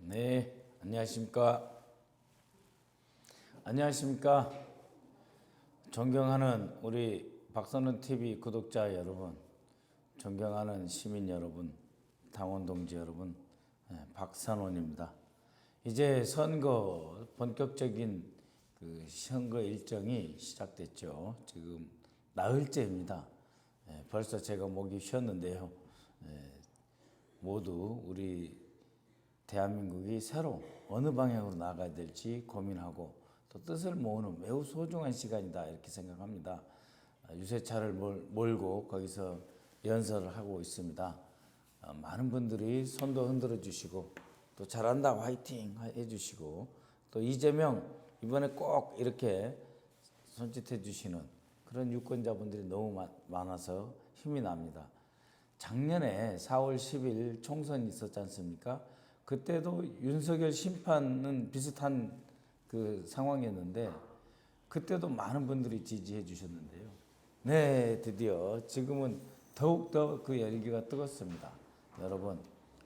네, 안녕하십니까. 안녕하십니까. 존경하는 우리 박선원 TV 구독자 여러분, 존경하는 시민 여러분, 당원 동지 여러분, 박선원입니다. 이제 선거 본격적인 그 선거 일정이 시작됐죠. 지금 나흘째입니다. 벌써 제가 목이 쉬었는데요. 모두 우리 대한민국이 새로 어느 방향으로 나가야 될지 고민하고 또 뜻을 모으는 매우 소중한 시간이다 이렇게 생각합니다. 유세차를 몰고 거기서 연설을 하고 있습니다. 많은 분들이 손도 흔들어 주시고 또 잘한다 화이팅 해주시고 또 이재명 이번에 꼭 이렇게 손짓해 주시는 그런 유권자분들이 너무 많아서 힘이 납니다. 작년에 4월 10일 총선이 있었지 않습니까? 그때도 윤석열 심판은 비슷한 그 상황이었는데 그때도 많은 분들이 지지해 주셨는데요. 네, 드디어 지금은 더욱더 그 열기가 뜨겁습니다. 여러분,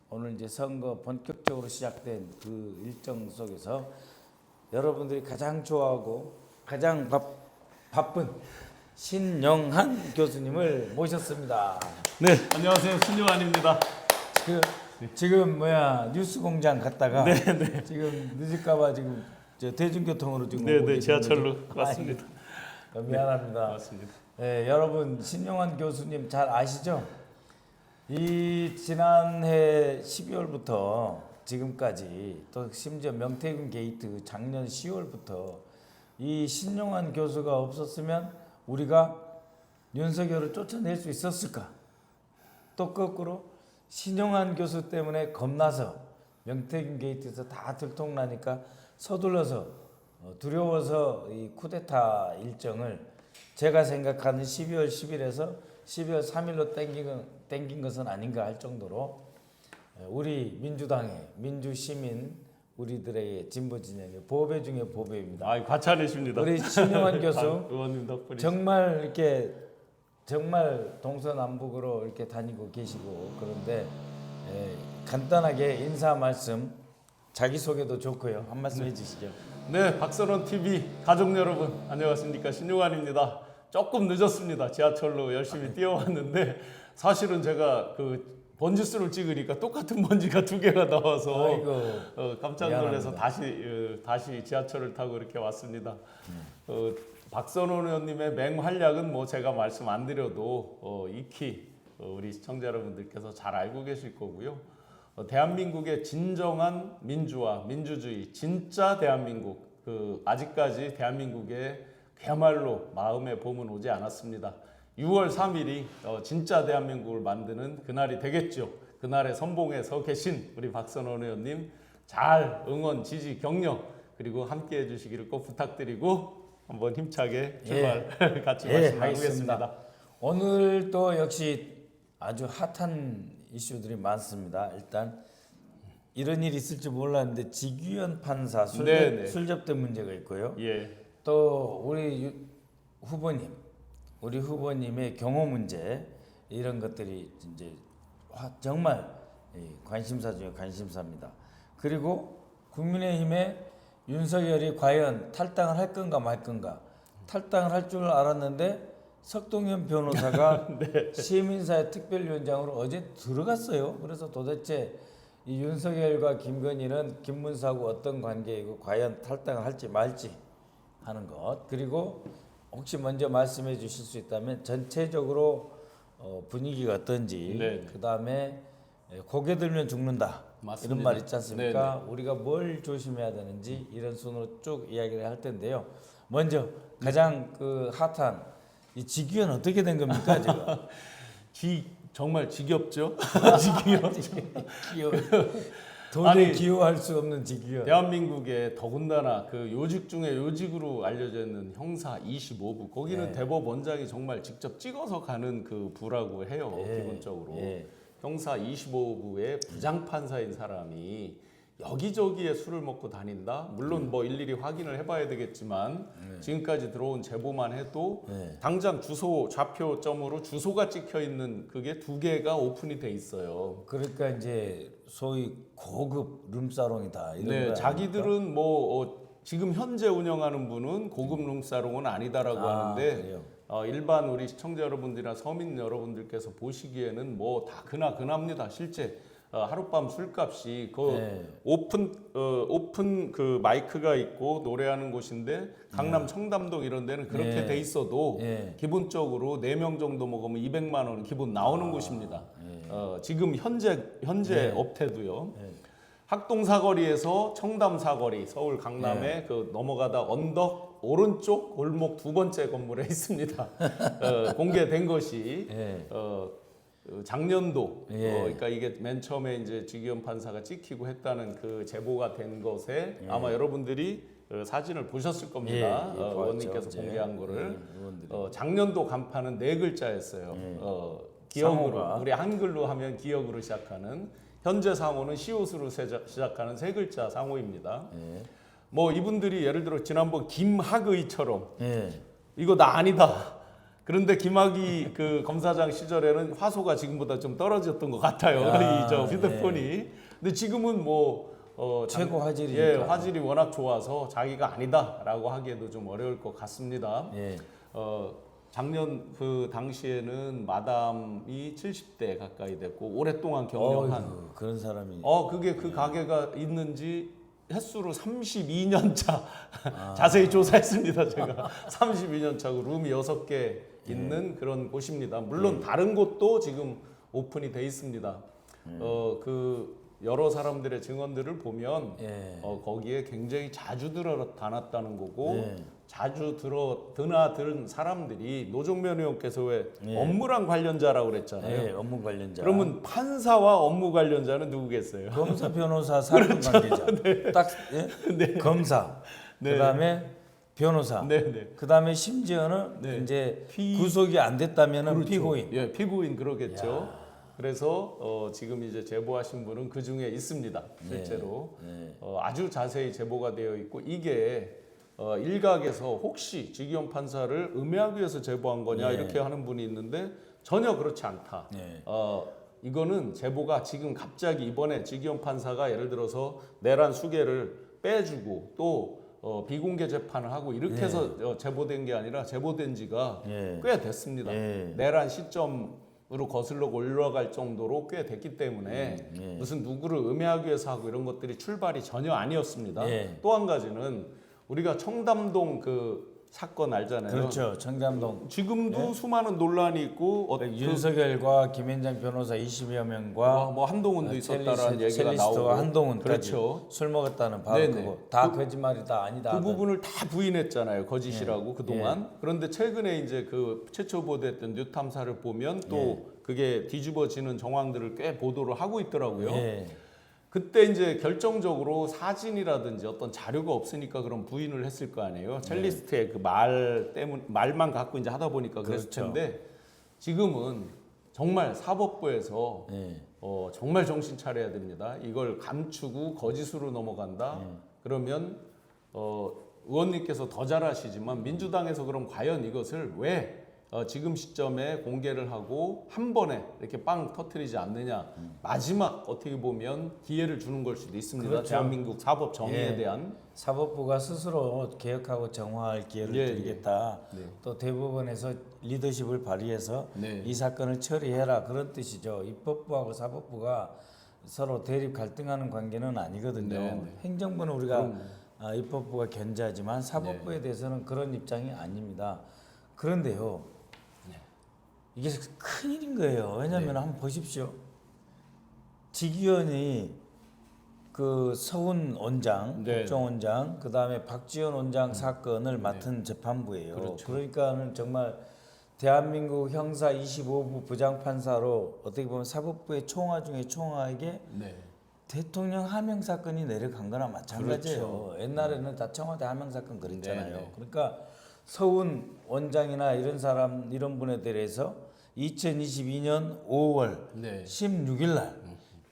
오늘 이제 선거 본격적으로 시작된 그 일정 속에서 여러분들이 가장 좋아하고 가장 바쁜 신영한 교수님을 모셨습니다. 네, 안녕하세요. 신용환입니다. 지금 뉴스공장 갔다가 지금 늦을까봐 지금 저 대중교통으로 지금 네, 지하철로 왔습니다. 미안합니다. 맞습니다. 네, 여러분 신용환 교수님 잘 아시죠? 이 지난해 12월부터 지금까지 또 심지어 명태균 게이트 작년 10월부터 이 신용환 교수가 없었으면 우리가 윤석열을 쫓아낼 수 있었을까? 또 거꾸로 신용환 교수 때문에 겁나서 명태균 게이트에서 다 들통나니까 서둘러서 두려워서 이 쿠데타 일정을 제가 생각하는 12월 10일에서 12월 3일로 땡긴 것은 아닌가 할 정도로 우리 민주당의 민주시민 우리들의 진보 진영의 보배 중에 보배입니다. 과찬이십니다. 우리 신용환 교수 의원님 덕분에 정말 이렇게 정말 동서남북으로 이렇게 다니고 계시고 그런데 간단하게 인사 말씀 자기소개도 좋고요. 한 말씀 해주시죠. 네, 박선원 TV 가족 여러분 안녕하십니까. 신용환입니다. 조금 늦었습니다. 지하철로 열심히 뛰어왔는데 사실은 제가 그 번지수를 찍으니까 똑같은 번지가 두 개가 나와서 깜짝 놀라서 다시 지하철을 타고 이렇게 왔습니다. 박선원 의원님의 맹활약은 뭐 제가 말씀 안 드려도 익히 우리 시청자 여러분들께서 잘 알고 계실 거고요. 대한민국의 진정한 민주화, 민주주의, 진짜 대한민국, 아직까지 대한민국에 그야말로 마음의 봄은 오지 않았습니다. 6월 3일이 진짜 대한민국을 만드는 그날이 되겠죠. 그날의 선봉에 서 계신 우리 박선원 의원님 잘 응원, 지지, 격려 그리고 함께 해주시기를 꼭 부탁드리고 한번 힘차게 출발 같이 말씀 나누겠습니다. 오늘 또 역시 아주 핫한 이슈들이 많습니다. 일단 이런 일이 있을 줄 몰랐는데 직위원 판사 술접대 문제가 있고요. 또 우리 후보님의 경호 문제 이런 것들이 이제 정말 관심사 중에 관심사입니다. 그리고 국민의힘의 윤석열이 과연 탈당을 할 건가 말 건가. 탈당을 할 줄 알았는데 석동현 변호사가 시민사회 특별위원장으로 어제 들어갔어요. 그래서 도대체 이 윤석열과 김건희는 김문수하고 어떤 관계이고 과연 탈당을 할지 말지 하는 것. 그리고 혹시 먼저 말씀해 주실 수 있다면 전체적으로 분위기가 어떤지 그 다음에 고개 들면 죽는다. 맞습니다. 이런 말 있지 않습니까? 우리가 뭘 조심해야 되는지 이런 순으로 쭉 이야기를 할 텐데요. 먼저 가장 그 핫한 이 직위원 어떻게 된 겁니까 지금? 정말 지겹죠? 기여. 도저히 기여할 수 없는 직위원. 대한민국에 더군다나 그 요직 중에 요직으로 알려져 있는 형사 25부 거기는 대법원장이 정말 직접 찍어서 가는 그 부라고 해요. 기본적으로. 형사 25부의 부장판사인 사람이 여기저기에 술을 먹고 다닌다. 물론 뭐 일일이 확인을 해봐야 되겠지만 지금까지 들어온 제보만 해도 당장 주소 좌표점으로 주소가 찍혀 있는 그게 2개가 오픈이 돼 있어요. 그러니까 이제 소위 고급 룸사롱이다 이런 네, 거 자기들은 뭐 지금 현재 운영하는 분은 고급 룸사롱은 아니다라고 하는데 그래요? 일반 우리 시청자 여러분들이나 서민 여러분들께서 보시기에는 뭐 다 근합니다. 실제 하룻밤 술값이 오픈 그 마이크가 있고 노래하는 곳인데 강남 청담동 이런 데는 그렇게 돼 있어도 기본적으로 4명 정도 먹으면 200만 원 기본 나오는 곳입니다. 지금 현재 업태도요. 학동 사거리에서 청담 사거리 서울 강남에 그 넘어가다 언덕 오른쪽 골목 2번째 건물에 있습니다. 공개된 것이 작년도 그러니까 이게 맨 처음에 이제 지기현 판사가 찍히고 했다는 그 제보가 된 것에 아마 여러분들이 사진을 보셨을 겁니다. 의원님께서 공개한 거를 작년도 간판은 4글자였어요. 기억으로 상호가. 우리 한글로 하면 기억으로 시작하는 현재 상호는 시옷으로 시작하는 3글자 상호입니다. 뭐 이분들이 예를 들어 지난번 김학의처럼 이거 나 아니다. 그런데 김학의 그 검사장 시절에는 화소가 지금보다 좀 떨어졌던 것 같아요. 이 저 휴대폰이. 근데 지금은 뭐 최고 화질이니까. 화질이 워낙 좋아서 자기가 아니다라고 하기에도 좀 어려울 것 같습니다. 작년 그 당시에는 마담이 70대 가까이 됐고 오랫동안 경영한 그런 사람이 그게 그 가게가 있는지 횟수로 32년 차 자세히 조사했습니다. 제가 32년 차고 룸이 6개 있는 그런 곳입니다. 물론 다른 곳도 지금 오픈이 돼 있습니다. 그 여러 사람들의 증언들을 보면 거기에 굉장히 자주 다녔다는 거고 자주 드나든 사람들이 노종면 의원께서 왜 업무랑 관련자라고 그랬잖아요. 업무 관련자. 그러면 판사와 업무 관련자는 누구겠어요? 검사, 변호사, 사건 관계자. 딱 검사. 그다음에 변호사. 그다음에 심지어는 이제 구속이 안 됐다면은 피고인. 피고인 그러겠죠. 그래서 지금 이제 제보하신 분은 그 중에 있습니다. 실제로 아주 자세히 제보가 되어 있고 이게 일각에서 혹시 지기현 판사를 음해하기 위해서 제보한 거냐 이렇게 하는 분이 있는데 전혀 그렇지 않다. 이거는 제보가 지금 갑자기 이번에 지기현 판사가 예를 들어서 내란 수개를 빼주고 또 비공개 재판을 하고 이렇게 해서 제보된 게 아니라 제보된 지가 꽤 됐습니다. 내란 시점으로 거슬러 올라갈 정도로 꽤 됐기 때문에 무슨 누구를 음해하기 위해서 하고 이런 것들이 출발이 전혀 아니었습니다. 또 한 가지는 우리가 청담동 그 사건 알잖아요. 그렇죠. 청담동. 지금도 수많은 논란이 있고 윤석열과 김현장 변호사 20여 명과 뭐 한동훈도 있었다라는 얘기가 나오고 한동훈까지 그렇죠. 술 먹었다는 바로 그거 다 거짓말이다 아니다. 그 부분을 다 부인했잖아요. 거짓이라고 그동안. 그런데 최근에 이제 그 최초 보도했던 뉴탐사를 보면 또 그게 뒤집어지는 정황들을 꽤 보도를 하고 있더라고요. 그때 이제 결정적으로 사진이라든지 어떤 자료가 없으니까 그런 부인을 했을 거 아니에요. 첼리스트의 그 말만 갖고 이제 하다 보니까 그랬을 텐데 지금은 정말 사법부에서 정말 정신 차려야 됩니다. 이걸 감추고 거짓으로 넘어간다. 그러면 의원님께서 더 잘하시지만 민주당에서 그럼 과연 이것을 왜 지금 시점에 공개를 하고 한 번에 이렇게 빵 터트리지 않느냐. 마지막 어떻게 보면 기회를 주는 걸 수도 있습니다. 그렇죠. 대한민국 사법 정의에 대한. 사법부가 스스로 개혁하고 정화할 기회를 드리겠다. 또 대법원에서 리더십을 발휘해서 이 사건을 처리해라. 그런 뜻이죠. 입법부하고 사법부가 서로 대립 갈등하는 관계는 아니거든요. 행정부는 우리가 입법부가 견제하지만 사법부에 대해서는 그런 입장이 아닙니다. 그런데요. 이게 큰일인 거예요. 왜냐하면 한번 보십시오. 지기현이 그 서훈 원장, 국정원장, 그 다음에 박지원 원장 사건을 맡은 재판부예요. 그러니까는 정말 대한민국 형사 25부 부장판사로 어떻게 보면 사법부의 총화 중에 총화에게 대통령 하명 사건이 내려간 거나 마찬가지예요. 옛날에는 다 청와대 하명 사건 그랬잖아요. 그러니까 서훈 원장이나 이런 분에 대해서 2022년 5월 16일 날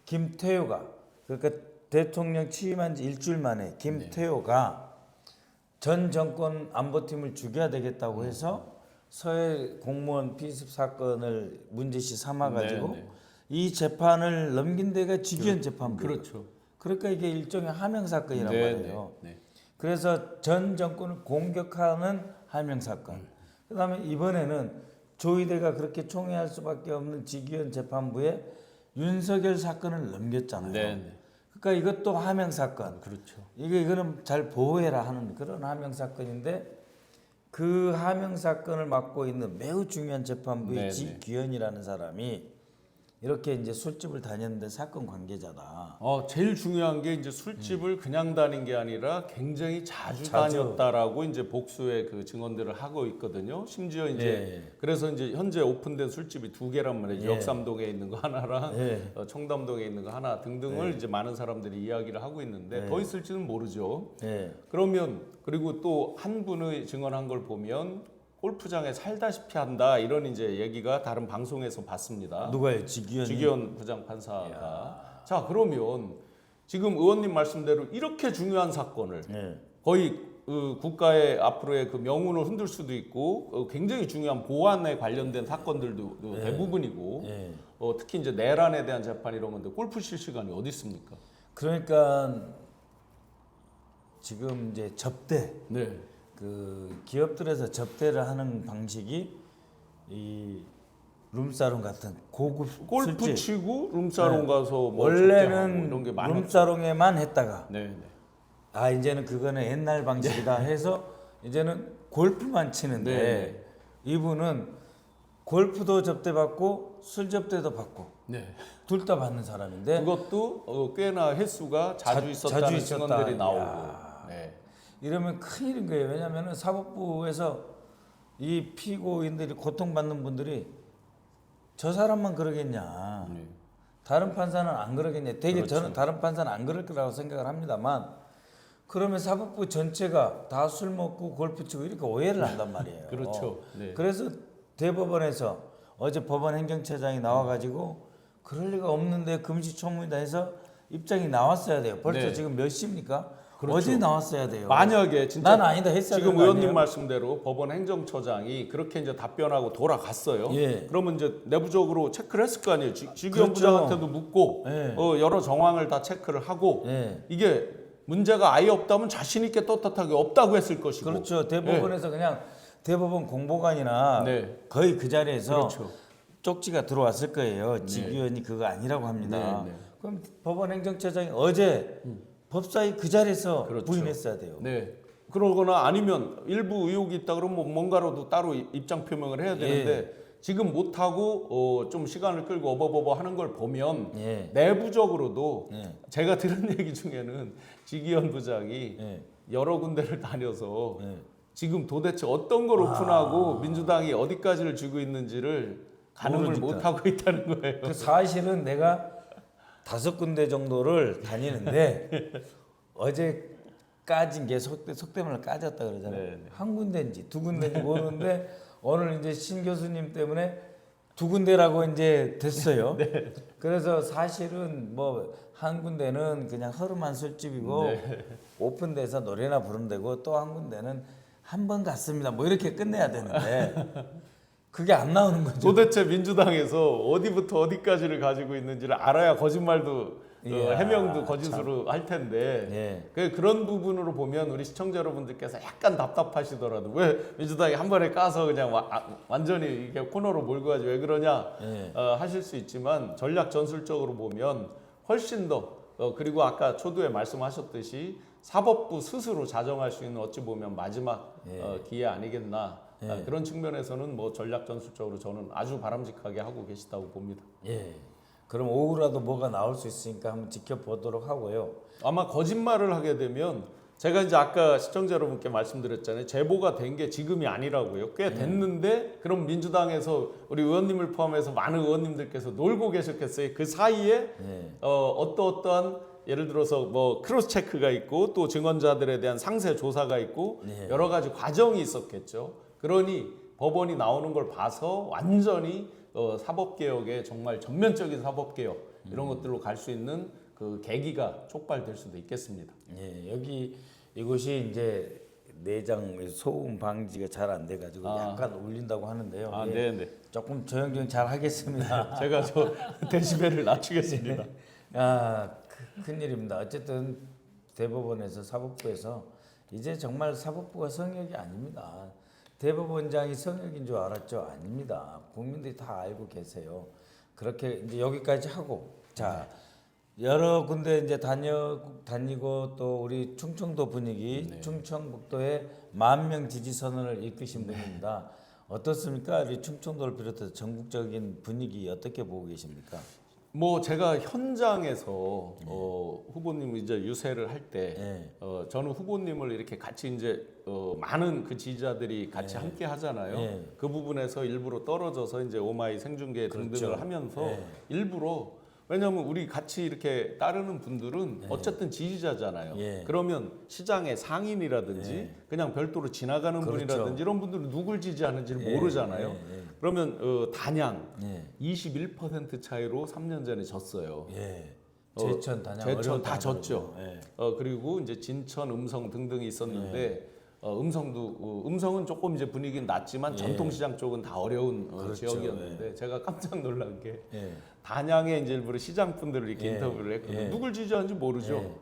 김태효가 그러니까 대통령 취임한 지 일주일 만에 김태호가 전 정권 안보팀을 죽여야 되겠다고 해서 서해 공무원 피습 사건을 문제시 삼아가지고 이 재판을 넘긴 데가 직위원 재판부. 그렇죠. 그러니까 이게 일종의 하명 사건이란 말이에요. 네. 그래서 전 정권을 공격하는 하명 사건. 그다음에 이번에는 조희대가 그렇게 총애할 수밖에 없는 직위원 재판부에 윤석열 사건을 넘겼잖아요. 네. 그러니까 이것도 하명 사건. 그렇죠. 이거는 잘 보호해라 하는 그런 하명 사건인데 그 하명 사건을 맡고 있는 매우 중요한 재판부의 지귀현이라는 사람이 이렇게 이제 술집을 다녔는데 사건 관계자다. 제일 중요한 게 이제 술집을 그냥 다닌 게 아니라 굉장히 자주 다녔다라고 이제 복수의 그 증언들을 하고 있거든요. 심지어 이제 그래서 이제 현재 오픈된 술집이 2개란 말이죠. 역삼동에 있는 거 하나랑 청담동에 있는 거 하나 등등을 이제 많은 사람들이 이야기를 하고 있는데 더 있을지는 모르죠. 그러면 그리고 또 한 분의 증언한 걸 보면 골프장에 살다시피 한다 이런 이제 얘기가 다른 방송에서 봤습니다. 누가요? 직위현이? 직위현 부장판사가. 자 그러면 지금 의원님 말씀대로 이렇게 중요한 사건을 거의 국가의 앞으로의 그 명운을 흔들 수도 있고 굉장히 중요한 보안에 관련된 사건들도 대부분이고 특히 이제 내란에 대한 재판 이런 건데 골프 칠 시간이 어디 있습니까? 그러니까 지금 이제 접대. 그 기업들에서 접대를 하는 방식이 이 룸사롱 같은 고급 골프 술집. 치고 룸사롱 가서 뭐 원래는 이런 게 많았죠. 룸사롱에만 했다가 네. 아 이제는 그거는 옛날 방식이다 해서 이제는 골프만 치는데 이분은 골프도 접대받고 술 접대도 받고 둘 다 받는 사람인데 그것도 꽤나 횟수가 자주 있었다는 증언들이 나오고 이러면 큰일인 거예요. 왜냐하면 사법부에서 이 피고인들이 고통받는 분들이 저 사람만 그러겠냐. 다른 판사는 안 그러겠냐. 되게 저는 다른 판사는 안 그럴 거라고 생각을 합니다만 그러면 사법부 전체가 다 술 먹고 골프 치고 이렇게 오해를 한단 말이에요. 그렇죠. 그래서 대법원에서 어제 법원 행정처장이 나와가지고 그럴 리가 없는데 금시초문이다 해서 입장이 나왔어야 돼요. 벌써 지금 몇 시입니까? 어제 나왔어야 돼요. 만약에 진짜 난 아니다 했어야 지금 되는 거 의원님 아니에요? 말씀대로 법원 행정처장이 그렇게 이제 답변하고 돌아갔어요. 그러면 이제 내부적으로 체크를 했을 거 아니에요. 직위원 부장한테도 묻고 여러 정황을 다 체크를 하고 이게 문제가 아예 없다면 자신 있게 떳떳하게 없다고 했을 것이고. 그렇죠. 대법원에서 그냥 대법원 공보관이나 거의 그 자리에서 쪽지가 들어왔을 거예요. 직위원이 그거 아니라고 합니다. 그럼 법원 행정처장이 어제 법사위 그 자리에서 부인했어야 돼요. 그러거나 아니면 일부 의혹이 있다 그러면 뭔가로도 따로 입장 표명을 해야 되는데 지금 못하고 좀 시간을 끌고 어버버버 하는 걸 보면 내부적으로도 제가 들은 얘기 중에는 직위원 부장이 여러 군데를 다녀서 지금 도대체 어떤 걸 오픈하고 민주당이 어디까지를 쥐고 있는지를 가늠을 못하고 있다는 거예요. 그 사실은 내가 5군데 정도를 다니는데 어제 까진 게 속대문을 까졌다 그러잖아요. 한 군데인지 2군데인지 모르는데 오늘 이제 신 교수님 때문에 2군데라고 이제 됐어요. 그래서 사실은 뭐 한 군데는 그냥 허름한 술집이고 오픈돼서 노래나 부르면 되고 또 한 군데는 한 번 갔습니다. 뭐 이렇게 끝내야 되는데 그게 안 나오는 거죠. 도대체 민주당에서 어디부터 어디까지를 가지고 있는지를 알아야 거짓말도 해명도 거짓으로 할 텐데 그런 부분으로 보면 우리 시청자 여러분들께서 약간 답답하시더라도 왜 민주당이 한 번에 까서 그냥 완전히 이렇게 코너로 몰고 가지 왜 그러냐 하실 수 있지만 전략 전술적으로 보면 훨씬 더 그리고 아까 초두에 말씀하셨듯이 사법부 스스로 자정할 수 있는 어찌 보면 마지막 기회 아니겠나. 그런 측면에서는 뭐 전략 전술적으로 저는 아주 바람직하게 하고 계시다고 봅니다. 그럼 오후라도 뭐가 나올 수 있으니까 한번 지켜보도록 하고요. 아마 거짓말을 하게 되면 제가 이제 아까 시청자 여러분께 말씀드렸잖아요. 제보가 된 게 지금이 아니라고요. 꽤 됐는데 그럼 민주당에서 우리 의원님을 포함해서 많은 의원님들께서 놀고 계셨겠어요. 그 사이에 어떠한 예를 들어서 뭐 크로스 체크가 있고 또 증언자들에 대한 상세 조사가 있고 여러 가지 과정이 있었겠죠. 그러니 법원이 나오는 걸 봐서 완전히 사법개혁에 정말 전면적인 사법개혁 이런 것들로 갈 수 있는 그 계기가 촉발될 수도 있겠습니다. 예, 여기 이곳이 이제 내장 소음 방지가 잘 안 돼가지고 약간 울린다고 하는데요. 아, 예, 네네. 조금 조용조용 잘 하겠습니다. 제가 저 데시벨을 낮추겠습니다. 큰일입니다. 어쨌든 대법원에서 사법부에서 이제 정말 사법부가 성역이 아닙니다. 대법원장이 성역인 줄 알았죠? 아닙니다. 국민들이 다 알고 계세요. 그렇게 이제 여기까지 하고 자 여러 군데 이제 다니고 또 우리 충청도 분위기 충청북도의 10,000명 지지 선언을 이끄신 분입니다. 어떻습니까? 우리 충청도를 비롯해서 전국적인 분위기 어떻게 보고 계십니까? 뭐 제가 현장에서 후보님 이제 유세를 할 때 저는 후보님을 이렇게 같이 이제 많은 그 지지자들이 같이 함께 하잖아요. 그 부분에서 일부러 떨어져서 이제 오마이 생중계 등등을 하면서 일부러 왜냐하면 우리 같이 이렇게 따르는 분들은 어쨌든 지지자잖아요. 그러면 시장의 상인이라든지 그냥 별도로 지나가는 분이라든지 이런 분들은 누굴 지지하는지를 모르잖아요. 그러면 단양 21% 차이로 3년 전에 졌어요. 제천, 단양, 제천 다 어려운 졌죠. 그리고 이제 진천, 음성 등등이 있었는데 음성은 조금 이제 분위기는 낮지만 전통시장 쪽은 다 어려운 지역이었는데 제가 깜짝 놀란 게 단양에 이제 일부러 시장 분들을 이렇게 인터뷰를 했거든요. 누굴 지지하는지 모르죠.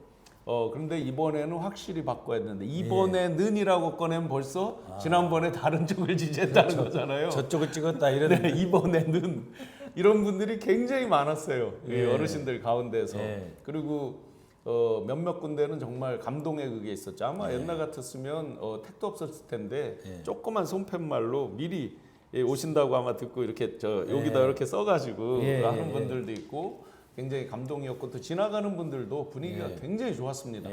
그런데 이번에는 확실히 바꿔야 되는데 이번에는이라고 꺼내면 벌써 지난번에 다른 쪽을 지지했다는 거잖아요. 저쪽을 찍었다 이런. 네, 이번에는 이런 분들이 굉장히 많았어요. 이 어르신들 가운데서. 그리고 몇몇 군데는 정말 감동의 그게 있었죠. 아마 옛날 같았으면 택도 없었을 텐데 조그만 손팻말로 미리 오신다고 아마 듣고 이렇게 여기다 이렇게 써가지고 하는 분들도 있고 굉장히 감동이었고 또 지나가는 분들도 분위기가 굉장히 좋았습니다.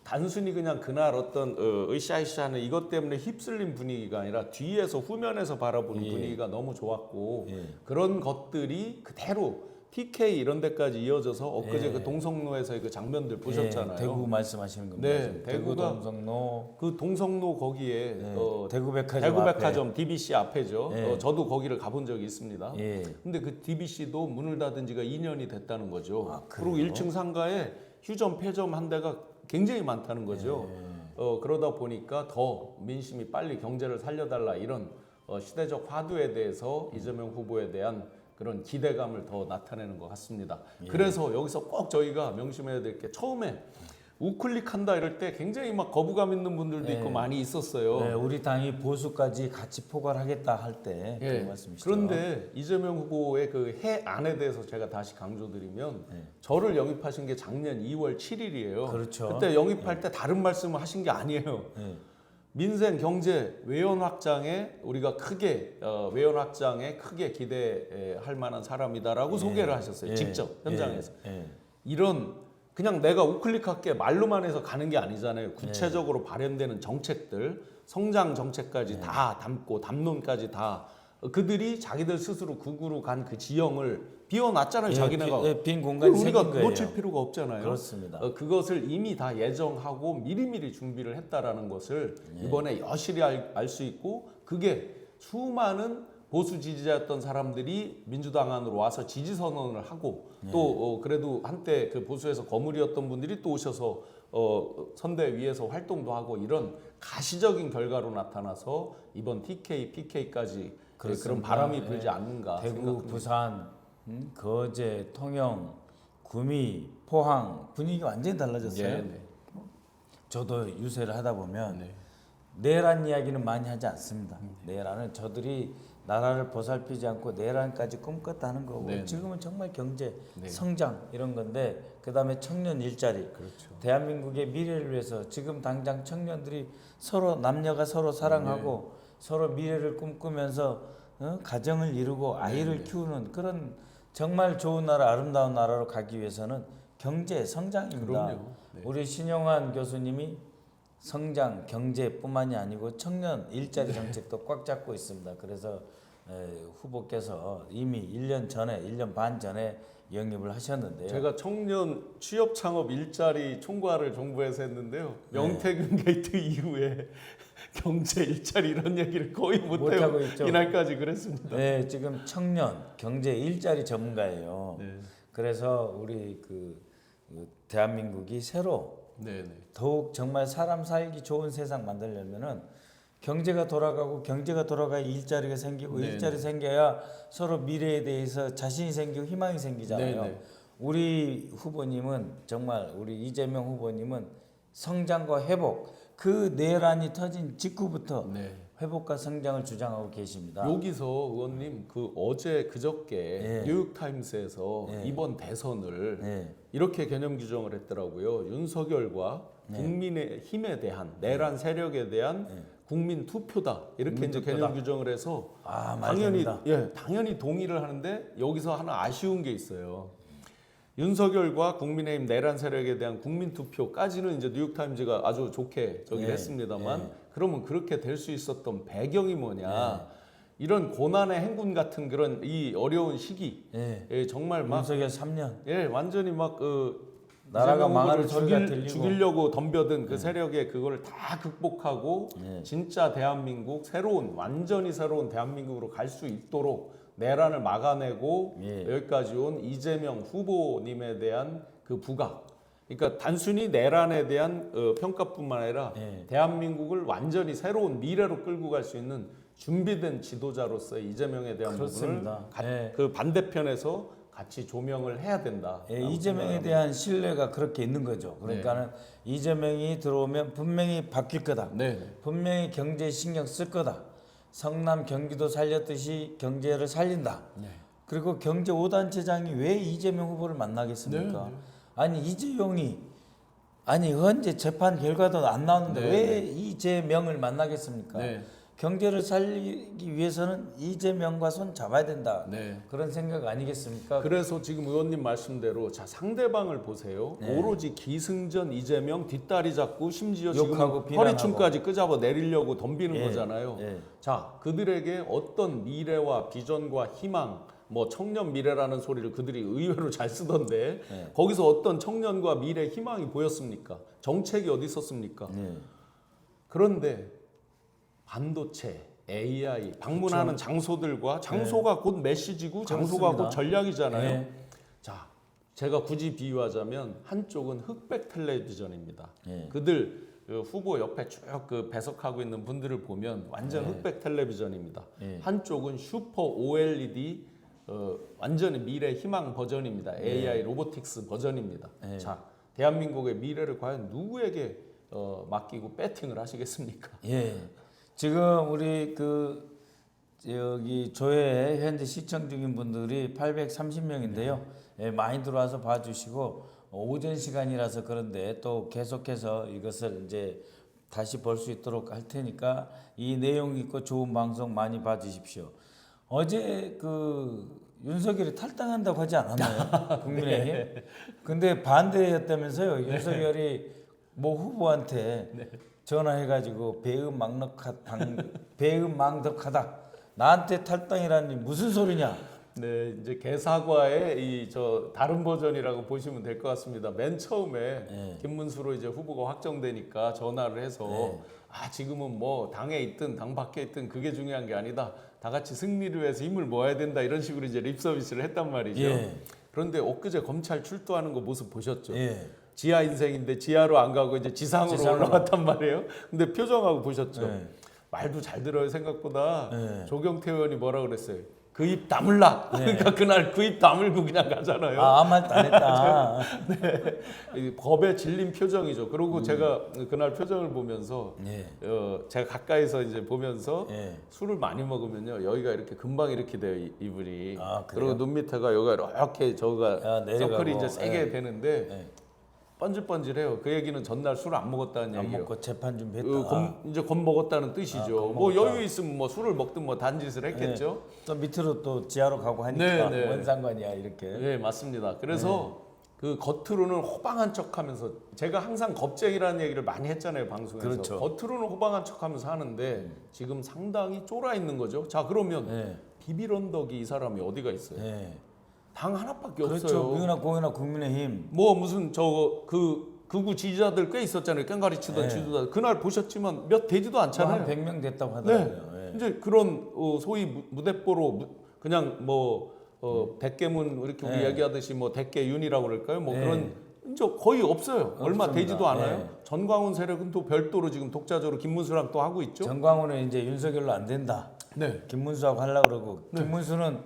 단순히 그냥 그날 어떤 으쌰으쌰하는 이것 때문에 휩쓸린 분위기가 아니라 뒤에서 후면에서 바라보는 분위기가 너무 좋았고 그런 것들이 그대로 TK 이런 데까지 이어져서 엊그제 그 동성로에서의 그 장면들 보셨잖아요. 대구 말씀하시는 겁니다. 네, 대구 대구가 동성로. 그 동성로 거기에 대구백화점 DBC 앞에죠. 저도 거기를 가본 적이 있습니다. 근데 그 DBC도 문을 닫은 지가 2년이 됐다는 거죠. 그리고 1층 상가에 휴점, 폐점 한 대가 굉장히 많다는 거죠. 그러다 보니까 더 민심이 빨리 경제를 살려달라 이런 시대적 화두에 대해서 이재명 후보에 대한 그런 기대감을 더 나타내는 것 같습니다. 그래서 여기서 꼭 저희가 명심해야 될 게 처음에 우클릭한다 이럴 때 굉장히 막 거부감 있는 분들도 있고 많이 있었어요. 네, 우리 당이 보수까지 같이 포괄하겠다 할 때 그 말씀이시죠. 그런데 이재명 후보의 그 해안에 대해서 제가 다시 강조드리면 저를 영입하신 게 작년 2월 7일이에요. 그렇죠. 그때 영입할 때 다른 말씀을 하신 게 아니에요. 민생 경제 외연 확장에 우리가 크게 외연 확장에 크게 기대할 만한 사람이다라고 소개를 하셨어요. 직접 현장에서. 이런 그냥 내가 우클릭할게 말로만 해서 가는 게 아니잖아요. 구체적으로 발현되는 정책들, 성장 정책까지 다 담고 담론까지 다 그들이 자기들 스스로 극으로 간 그 지형을 비워놨잖아요. 자기네가 빈 공간이 우리가 생긴 거예요. 놓칠 필요가 없잖아요. 그렇습니다. 그것을 이미 다 예정하고 미리미리 준비를 했다라는 것을 이번에 여실히 알 수 있고 그게 수많은 보수 지지자였던 사람들이 민주당 안으로 와서 지지 선언을 하고 또 그래도 한때 그 보수에서 거물이었던 분들이 또 오셔서 선대위에서 활동도 하고 이런 가시적인 결과로 나타나서 이번 TK, PK까지 그런 바람이 불지 않는가 대구, 생각합니다. 부산, 거제, 통영, 구미, 포항 분위기 완전히 달라졌어요. 저도 유세를 하다 보면 내란 이야기는 많이 하지 않습니다. 내란은 저들이 나라를 보살피지 않고 내란까지 꿈꿨다 하는 거고 지금은 정말 경제, 성장 이런 건데 그다음에 청년 일자리, 대한민국의 미래를 위해서 지금 당장 청년들이 서로 남녀가 서로 사랑하고 서로 미래를 꿈꾸면서 가정을 이루고 아이를 키우는 그런 정말 좋은 나라, 아름다운 나라로 가기 위해서는 경제, 성장입니다. 우리 신용환 교수님이 성장, 경제뿐만이 아니고 청년 일자리 정책도 꽉 잡고 있습니다. 그래서 후보께서 이미 1년 전에, 1년 반 전에 영입을 하셨는데요. 제가 청년 취업 창업 일자리 총괄을 정부에서 했는데요. 명태균 게이트 이후에 경제 일자리 이런 얘기를 거의 못해요. 하고 있죠. 이날까지 그랬습니다. 네, 지금 청년 경제 일자리 전문가예요. 그래서 우리 그 대한민국이 새로 네네. 더욱 정말 사람 살기 좋은 세상 만들려면은 경제가 돌아가고 경제가 돌아가야 일자리가 생기고 네네. 일자리 생겨야 서로 미래에 대해서 자신이 생기고 희망이 생기잖아요. 네네. 우리 후보님은 정말 우리 이재명 후보님은 성장과 회복 그 내란이 터진 직후부터 네. 회복과 성장을 주장하고 계십니다. 여기서 의원님 그 어제 그저께 예. 뉴욕 타임스에서 예. 이번 대선을 네. 이렇게 개념 규정을 했더라고요. 윤석열과 국민의 힘에 대한 내란 세력에 대한 국민 투표다 이렇게 이제 개념 규정을 해서 아, 당연히 말입니다. 당연히 동의를 하는데 여기서 하나 아쉬운 게 있어요. 윤석열과 국민의힘 내란 세력에 대한 국민 투표까지는 이제 뉴욕 타임즈가 아주 좋게 저기를 예. 했습니다만 그러면 그렇게 될 수 있었던 배경이 뭐냐? 이런 고난의 행군 같은 그런 이 어려운 시기, 예. 예, 정말 막 윤석열 3년 예, 완전히 막 나라가 이재명 망하는 후보를 소리가 들리고. 죽이려고 덤벼든 그 세력의 그거를 다 극복하고 네. 진짜 대한민국 완전히 새로운 대한민국으로 갈 수 있도록 내란을 막아내고 예. 여기까지 온 이재명 후보님에 대한 그 부각. 그러니까 단순히 내란에 대한 평가뿐만 아니라 예. 대한민국을 완전히 새로운 미래로 끌고 갈 수 있는 준비된 지도자로서 이재명에 대한 그렇습니다. 부분을 예. 그 반대편에서 같이 조명을 해야 된다. 예, 이재명에 대한 신뢰가 그렇게 있는 거죠. 그러니까는 이재명이 들어오면 분명히 바뀔 거다. 네. 분명히 경제에 신경 쓸 거다. 성남 경기도 살렸듯이 경제를 살린다. 네. 그리고 경제 5단체장이 왜 이재명 후보를 만나겠습니까? 네. 아니 이재용이 아니 현재 재판 결과도 안 나오는데 네. 왜 이재명을 만나겠습니까? 네. 경제를 살리기 위해서는 이재명과 손 잡아야 된다. 네. 그런 생각 아니겠습니까? 그래서 지금 의원님 말씀대로 자 상대방을 보세요. 네. 오로지 기승전 이재명 뒷다리 잡고 심지어 욕하고 지금 비난하고. 허리춤까지 끄잡아 내리려고 덤비는 예. 거잖아요. 예. 자 그들에게 어떤 미래와 비전과 희망 뭐 청년 미래라는 소리를 그들이 의외로 잘 쓰던데 네. 거기서 어떤 청년과 미래 희망이 보였습니까? 정책이 어디 있었습니까? 네. 그런데 반도체, AI 방문하는 장소들과 장소가 곧 메시지고 장소가 곧 그렇습니다. 전략이잖아요. 네. 자, 제가 굳이 비유하자면 한쪽은 흑백 텔레비전입니다. 네. 그들 그 후보 옆에 쭉 그 배석하고 있는 분들을 보면 완전 흑백 텔레비전입니다. 네. 한쪽은 슈퍼 OLED 완전히 미래 희망 버전입니다. AI 로보틱스 버전입니다. 네. 자, 대한민국의 미래를 과연 누구에게 맡기고 배팅을 하시겠습니까? 예. 지금 우리 여기 조회에 현재 시청 중인 분들이 830명인데요. 예, 많이 들어와서 봐주시고 오전 시간이라서 그런데 또 계속해서 이것을 이제 다시 볼 수 있도록 할 테니까 이 내용 있고 좋은 방송 많이 봐주십시오. 어제 윤석열이 탈당한다고 하지 않았나요? 국민의힘? 근데 반대였다면서요. 윤석열이 모 후보한테 전화해가지고 배은망덕하다. 나한테 탈당이라니 무슨 소리냐? 네, 이제 개사과의 다른 버전이라고 보시면 될 것 같습니다. 맨 처음에 네. 김문수로 이제 후보가 확정되니까 전화를 해서 네. 지금은 뭐 당에 있든 당 밖에 있든 그게 중요한 게 아니다. 다 같이 승리를 위해서 힘을 모아야 된다. 이런 식으로 이제 립 서비스를 했단 말이죠. 예. 그런데 엊그제 검찰 출두하는 거 모습 보셨죠? 예. 지하 인생인데 지하로 안 가고 이제 지상으로 올라갔단 말이에요. 근데 표정하고 보셨죠? 네. 말도 잘 들어요 생각보다. 네. 조경태 의원이 뭐라 그랬어요? 그 입 다물라. 네. 그러니까 그날 그 입 다물고 그냥 가잖아요. 아무 말도 안 했다. 이 법에 질린 표정이죠. 그리고 제가 그날 표정을 보면서 예. 제가 가까이서 이제 보면서 예. 술을 많이 먹으면요 여기가 이렇게 금방 이렇게 돼요 이불이. 아, 그래요? 그리고 눈 밑에가 여기가 이렇게 내려가고. 서클이 이제 세게 예. 되는데 예. 번질번질해요. 그 얘기는 전날 술 안 먹었다는 안 얘기예요. 먹고 재판 준비했다. 이제 겁 먹었다는 뜻이죠. 겁 뭐 먹었다. 여유 있으면 뭐 술을 먹든 뭐 단짓을 했겠죠. 또 밑으로 또 지하로 가고 하니까 네, 네. 뭔 상관이야 이렇게. 네, 맞습니다. 그래서 그 겉으로는 호방한 척하면서 제가 항상 겁쟁이라는 얘기를 많이 했잖아요 방송에서. 그렇죠. 겉으로는 호방한 척하면서 하는데 지금 상당히 쫄아 있는 거죠. 자 그러면 네. 비빌 언덕이 이 사람이 어디가 있어요? 네. 당 하나밖에 그렇죠. 없어요. 민주나 공이나 국민의힘. 뭐 무슨 극우 지지자들 꽤 있었잖아요. 깽가리 치던 네. 지도자. 그날 보셨지만 몇 되지도 않잖아요. 한 100명 됐다고 하더라고요. 예. 이제 그런 소위 무대뽀로 그냥 뭐 대깨문 이렇게 우리 네. 얘기하듯이 뭐 대깨윤이라고 그럴까요? 뭐 네. 그런 이제 거의 없어요. 얼마 없습니다. 되지도 않아요. 네. 전광훈 세력은 또 별도로 지금 독자적으로 김문수랑 또 하고 있죠. 정광훈은 이제 윤석열로 안 된다. 네. 김문수하고 하려고 그러고 김문수는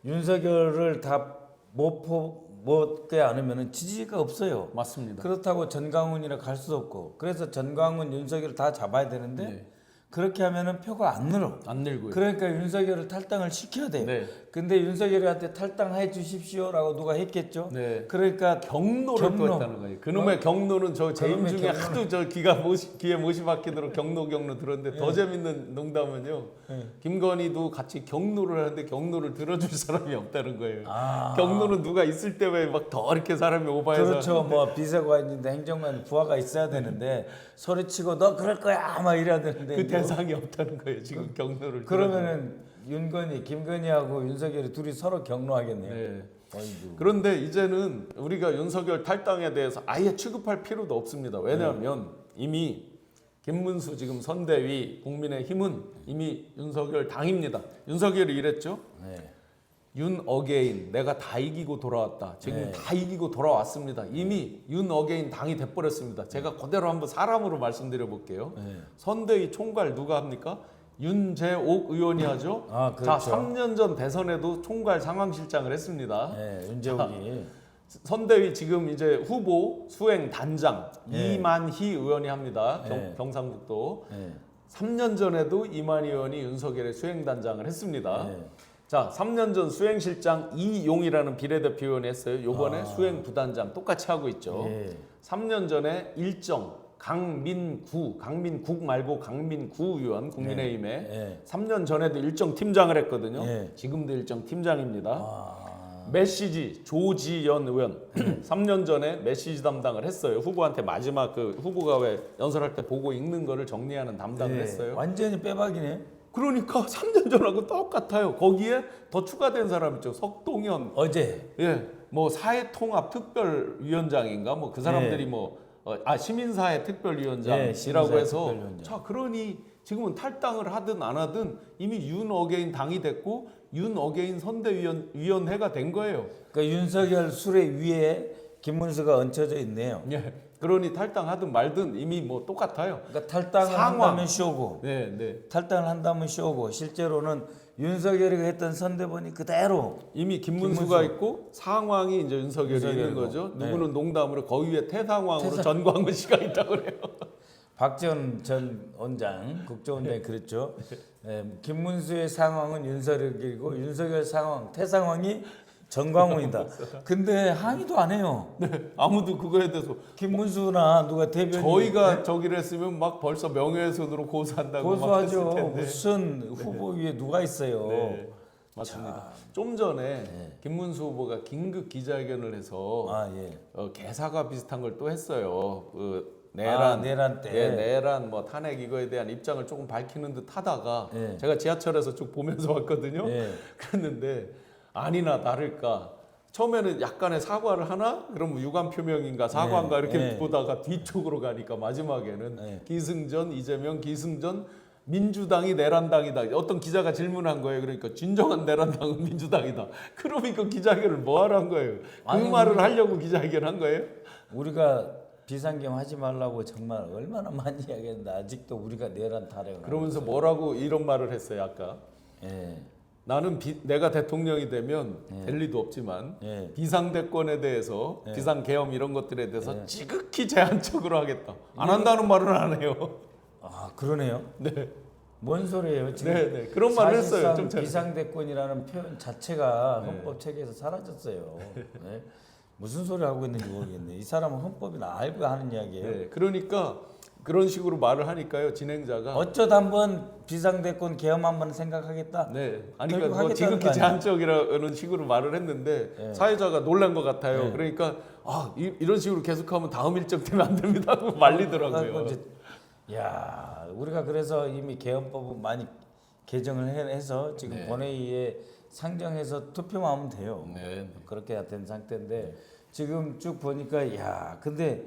윤석열을 다 못게 않으면 지지가 없어요. 맞습니다. 그렇다고 전광훈이라 갈 수도 없고 그래서 전광훈 윤석열을 다 잡아야 되는데 네. 그렇게 하면은 표가 안 늘어. 안 늘고요. 그러니까 윤석열을 탈당을 시켜야 돼요. 네. 근데 윤석열한테 탈당해 주십시오라고 누가 했겠죠. 네. 그러니까 경로를 또 경로. 했다는 거예요. 그놈의 경로는 저 재임 그놈의 중에 경로는- 하도 저 귀에 못이 박히도록 경로 들었는데 더 재밌는 농담은요. 네. 김건희도 같이 경로를 하는데 경로를 들어줄 사람이 없다는 거예요. 아. 경로는 누가 있을 때 왜 막 더 이렇게 사람이 오바해서 그렇죠. 뭐 비서관인데 행정관 부하가 있어야 되는데 소리치고 너 그럴 거야 막 이래야 되는데 그 이제 대상이 없다는 거예요. 지금 경로를 그러면은 김건희하고 윤석열이 둘이 서로 경로하겠네요. 네. 어이구. 그런데 이제는 우리가 윤석열 탈당에 대해서 아예 취급할 필요도 없습니다. 왜냐하면 이미 김문수 지금 선대위 국민의힘은 이미 윤석열 당입니다. 윤석열이 이랬죠. 네. 윤 어게인 내가 다 이기고 돌아왔다. 지금 네. 다 이기고 돌아왔습니다. 이미 윤 어게인 당이 돼버렸습니다. 제가 그대로 한번 사람으로 말씀드려 볼게요. 네. 선대위 총괄 누가 합니까? 윤재옥 의원이 하죠. 아, 자, 그렇죠. 3년 전 대선에도 총괄 상황실장을 했습니다. 네, 윤재욱이 선대위 지금 이제 후보 수행 단장 네. 이만희 의원이 합니다. 네. 경상북도. 네. 3년 전에도 이만희 의원이 윤석열의 수행 단장을 했습니다. 네. 자, 3년 전 수행실장 이용이라는 비례대표 의원이 했어요. 요번에 아. 수행 부단장 똑같이 하고 있죠. 예. 3년 전에 일정 강민국 말고 강민구 의원 국민의힘에 네. 3년 전에도 일정 팀장을 했거든요. 네. 지금도 일정 팀장입니다. 아. 메시지 조지연 의원 3년 전에 메시지 담당을 했어요. 후보한테 마지막 그 후보가 왜 연설할 때 보고 읽는 거를 정리하는 담당을 네. 했어요. 완전히 빼박이네. 그러니까 3년 전하고 똑같아요. 거기에 더 추가된 사람 있죠. 석동현, 어제 예, 뭐 사회통합 특별위원장인가 뭐 그 사람들이 뭐 시민사회 특별위원장이라고 시민사회 해서 특별위원장. 자 그러니 지금은 탈당을 하든 안 하든 이미 윤 어게인 당이 됐고 윤 어게인 선대위원회가 된 거예요. 그러니까 윤석열 수레 위에 김문수가 얹혀져 있네요. 예, 그러니 탈당하든 말든 이미 뭐 똑같아요. 그러니까 탈당을 상황. 한다면 쇼고 네, 네. 탈당을 한다면 쇼고 실제로는 윤석열이 했던 선대본이 그대로 이미 김문수가 김문수. 있고 상황이 이제 윤석열이 있는 윤석열이고. 거죠. 네. 누구는 농담으로 거기 위에 태상황으로 전광훈 씨가 있다고 그래요. 박지원 전 원장 국정원장이 그랬죠. 김문수의 상황은 윤석열이고 윤석열 상황 태상황이 정광훈이다. 근데 항의도 안 해요. 아무도 그거에 대해서 김문수나 누가 대변인 저희가 저기를 했으면 막 벌써 명예훼손으로 고소한다고 막 했을 고소하죠. 텐데. 무슨 후보 위에 누가 있어요. 네, 맞습니다. 좀 전에 김문수 후보가 긴급 기자회견을 해서 아 예. 개사가 비슷한 걸 또 했어요. 그 내란 때. 예, 내란 뭐 탄핵 이거에 대한 입장을 조금 밝히는 듯 하다가 예. 제가 지하철에서 쭉 보면서 왔거든요. 예. 그랬는데 아니나 다를까 처음에는 약간의 사과를 하나 그럼 유감 표명인가 사과인가 네, 이렇게 네. 보다가 뒤쪽으로 가니까 마지막에는 네. 기승전 이재명 기승전 민주당이 내란당이다. 어떤 기자가 질문한 거예요. 그러니까 진정한 내란당은 민주당이다. 그럼 그 기자회견을 뭐하러 한 거예요? 그 아니, 말을 하려고 기자회견 한 거예요? 우리가 비상경 하지 말라고 정말 얼마나 많이 이야기했는데 아직도 우리가 내란 타령을 그러면서 뭐라고 이런 말을 했어요. 아까 예. 나는 내가 대통령이 되면 될 리도 없지만 예. 비상대권에 대해서 비상계엄 이런 것들에 대해서 지극히 제한적으로 하겠다. 안 예. 한다는 말은 안 해요. 아 그러네요. 네. 뭔 소리예요? 지금 네, 네. 그런 말을 했어요. 사실상 좀 전에. 비상대권이라는 표현 자체가 헌법 체계에서 사라졌어요. 네. 무슨 소리 하고 있는지 모르겠네. 이 사람은 헌법이나 알고 하는 이야기예요. 네. 그러니까 그런 식으로 말을 하니까요. 진행자가 어쩌다 한번 비상대권 계엄 한번 생각하겠다. 네. 아니 결국 그러니까 뭐 하겠다는 지극히 거 아니에요? 제한적이라는 식으로 말을 했는데 사회자가 놀란 것 같아요. 네. 그러니까 이런 식으로 계속하면 다음 일정 때문에 안 됩니다 하고 말리더라고요. 그래갖고 이제 야 우리가 그래서 이미 계엄법은 많이 개정을 해서 지금 네. 본회의에 상정해서 투표만 하면 돼요. 네. 그렇게 된 상태인데 지금 쭉 보니까 야 근데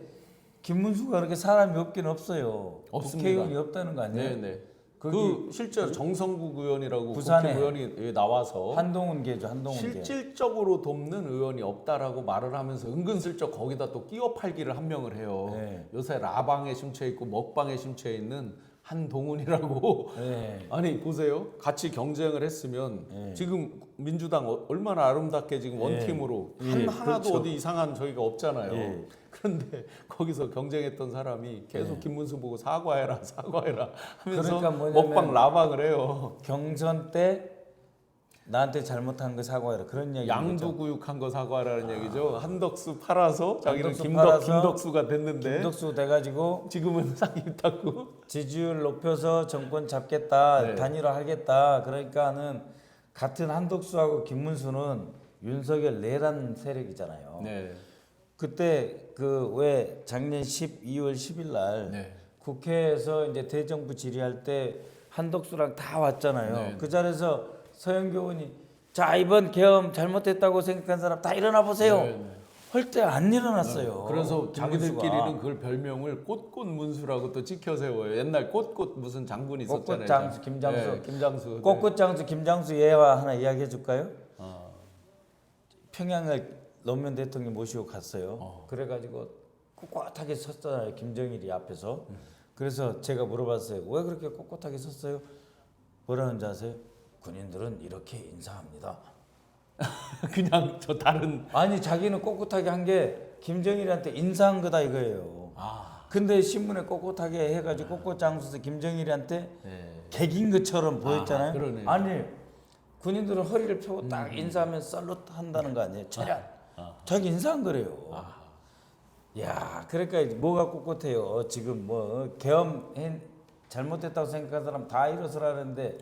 김문수가 그렇게 사람이 없긴 없어요. 없습니다. 국회의원이 없다는 거 아니에요? 네, 네. 그 실제로 정성국 의원이라고 부산에 국회의원이 나와서 한동훈 계죠. 한동훈 계. 실질적으로 돕는 의원이 없다라고 말을 하면서 은근슬쩍 거기다 또 끼워 팔기를 한 명을 해요. 네. 요새 라방에 심취해 있고 먹방에 심취해 있는 한동훈이라고. 네. 아니 보세요. 같이 경쟁을 했으면 네. 지금 민주당 얼마나 아름답게 지금 원팀으로 하나도 그렇죠. 어디 이상한 저희가 없잖아요. 예. 그런데 거기서 경쟁했던 사람이 계속 김문수 보고 사과해라 사과해라 하면서 그러니까 뭐냐면 먹방 라방을 해요. 경선 때 나한테 잘못한 거 사과해라 그런 얘기. 양두구육한 거 사과하라는 얘기죠. 한덕수 팔아서 자기는 한덕수 팔아서 김덕수가 됐는데 김덕수 돼가지고 지금은 상임 탔고. 지지율 높여서 정권 잡겠다, 네. 단일화하겠다. 그러니까는 같은 한덕수하고 김문수는 윤석열 내란 세력이잖아요. 네. 그때 그 왜 작년 2월 10일 날 네. 국회에서 이제 대정부 질의할 때 한덕수랑 다 왔잖아요. 네. 그 자리에서 서영교 의원이 자 이번 계엄 잘못했다고 생각한 사람 다 일어나 보세요. 네. 할 때 안 일어났어요. 그래서 김문수가. 자기들끼리는 그걸 별명을 꽃꽃문수라고 또 찍혀 세워요. 옛날 꽃꽃 무슨 장군이 있었잖아요. 꽃꽃장수, 김장수. 네, 김장수. 꽃꽃장수 김장수 예화 하나 이야기해 줄까요? 아. 평양을 노무현 대통령 모시고 갔어요. 그래가지고 꼿꼿하게 섰잖아요. 김정일이 앞에서. 그래서 제가 물어봤어요. 왜 그렇게 꼿꼿하게 섰어요? 뭐라는지 아세요? 군인들은 이렇게 인사합니다. 그냥 저 다른. 아니 자기는 꼿꼿하게 한 게 김정일한테 인사한 거다 이거예요. 근데 신문에 꼿꼿하게 해가지고 꼿꼿장수에서 김정일한테 네. 개긴 것처럼 보였잖아요. 그러네요. 아니 군인들은 허리를 펴고 딱 인사하면 살루트 한다는 거 아니에요? 차렷. 자기 인사한 거래요. 야, 그러니까 뭐가 꼿꼿해요. 지금 뭐 계엄 잘못했다고 생각한 사람 다 일어서라는데